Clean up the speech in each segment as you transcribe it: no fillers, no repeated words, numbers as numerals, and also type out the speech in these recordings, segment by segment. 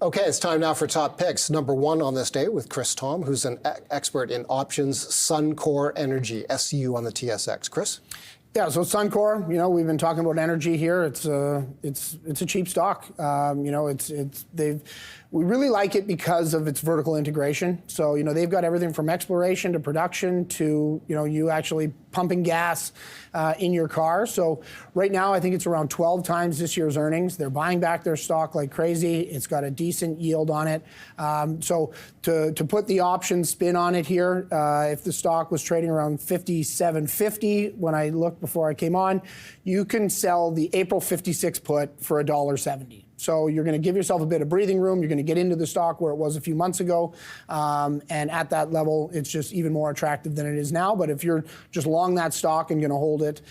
Okay, it's time now for top picks. Number one on this day with Chris Thom, who's an expert in options, Suncor Energy, SCU on the TSX. Chris? Yeah, so Suncor, we've been talking about energy here. It's a cheap stock. We really like it because of its vertical integration. So, they've got everything from exploration to production to, you actually pumping gas in your car. So right now, I think it's around 12 times this year's earnings. They're buying back their stock like crazy. It's got a decent yield on it. So to put the option spin on it here, if the stock was trading around 57.50 when I looked before I came on, you can sell the April 56 put for $1.70. So you're going to give yourself a bit of breathing room. You're going to get into the stock where it was a few months ago. And at that level, it's just even more attractive than it is now. But if you're just long that stock and going to hold it,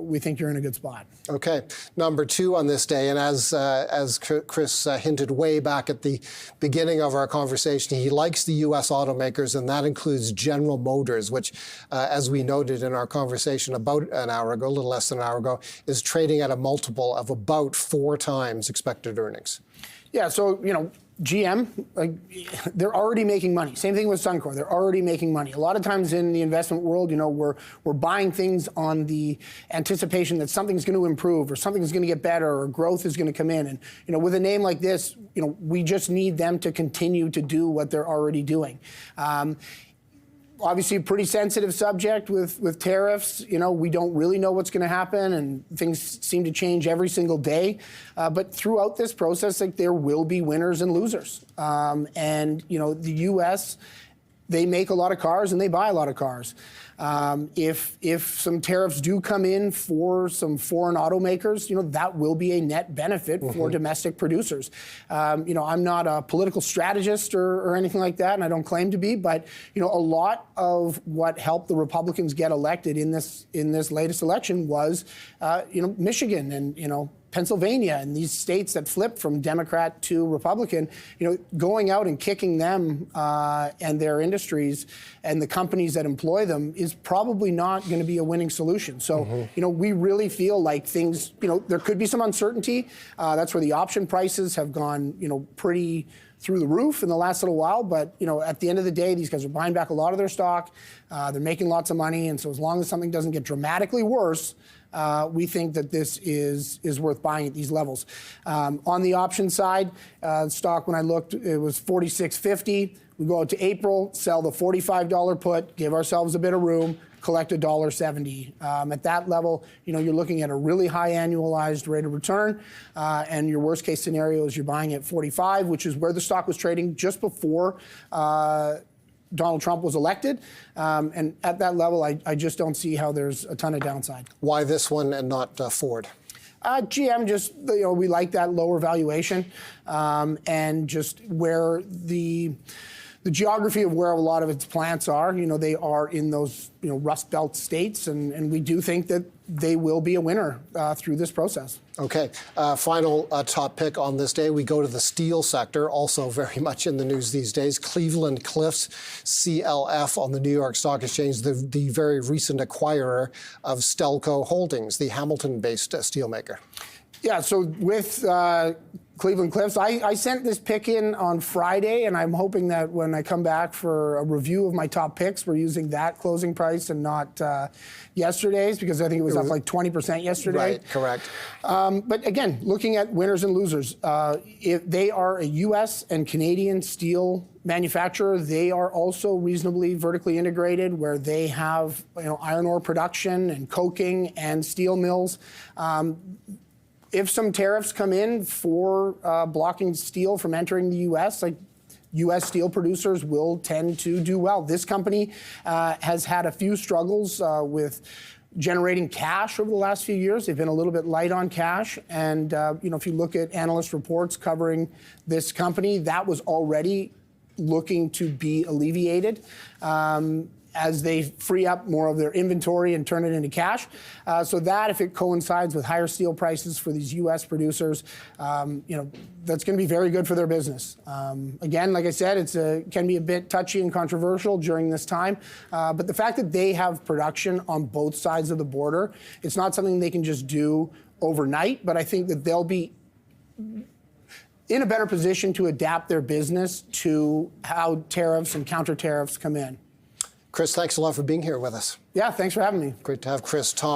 we think you're in a good spot. Okay. Number two on this day, and as Chris hinted way back at the beginning of our conversation, he likes the U.S. automakers, and that includes General Motors, which, as we noted in our conversation about an hour ago, a little less than an hour ago, is trading at a multiple of about 4 times expected earnings. Yeah, so, GM, they're already making money. Same thing with Suncor. They're already making money. A lot of times in the investment world, we're buying things on the anticipation that something's going to improve or something's going to get better or growth is going to come in. And, with a name like this, we just need them to continue to do what they're already doing. Obviously, a pretty sensitive subject with tariffs. We don't really know what's going to happen, and things seem to change every single day. But throughout this process, there will be winners and losers. And the U.S., they make a lot of cars and they buy a lot of cars. If some tariffs do come in for some foreign automakers, that will be a net benefit for domestic producers. I'm not a political strategist or anything like that, and I don't claim to be, but a lot of what helped the Republicans get elected in this latest election was Michigan and Pennsylvania and these states that flipped from Democrat to Republican, going out and kicking them and their industries and the companies that employ them is probably not going to be a winning solution. So, we really feel like things, there could be some uncertainty. That's where the option prices have gone, pretty through the roof in the last little while. But, at the end of the day, these guys are buying back a lot of their stock. They're making lots of money. And so as long as something doesn't get dramatically worse, we think that this is worth buying at these levels. On the option side, stock, when I looked, it was $46.50. We go out to April, sell the $45 put, give ourselves a bit of room, collect $1.70. At that level, you're looking at a really high annualized rate of return. And your worst case scenario is you're buying at 45, which is where the stock was trading just before Donald Trump was elected. And at that level, I just don't see how there's a ton of downside. Why this one and not Ford? GM, just, we like that lower valuation and just where the geography of where a lot of its plants are. They are in those, Rust Belt states, and we do think that they will be a winner through this process. Okay. Final top pick on this day. We go to the steel sector, also very much in the news these days. Cleveland-Cliffs, CLF on the New York Stock Exchange, the very recent acquirer of Stelco Holdings, the Hamilton-based steelmaker. Yeah, so with Cleveland-Cliffs, I sent this pick in on Friday, and I'm hoping that when I come back for a review of my top picks, we're using that closing price and not yesterday's, because I think it was up like 20% yesterday. Right, correct. But again, looking at winners and losers, if they are a U.S. and Canadian steel manufacturer, they are also reasonably vertically integrated, where they have iron ore production and coking and steel mills. If some tariffs come in for blocking steel from entering the U.S., U.S. steel producers will tend to do well. This company has had a few struggles with generating cash over the last few years. They've been a little bit light on cash. And, if you look at analyst reports covering this company, that was already looking to be alleviated. As they free up more of their inventory and turn it into cash. So that, if it coincides with higher steel prices for these U.S. producers, that's going to be very good for their business. Again, like I said, it can be a bit touchy and controversial during this time. But the fact that they have production on both sides of the border, it's not something they can just do overnight. But I think that they'll be in a better position to adapt their business to how tariffs and counter tariffs come in. Chris, thanks a lot for being here with us. Yeah, thanks for having me. Great to have Chris Thom.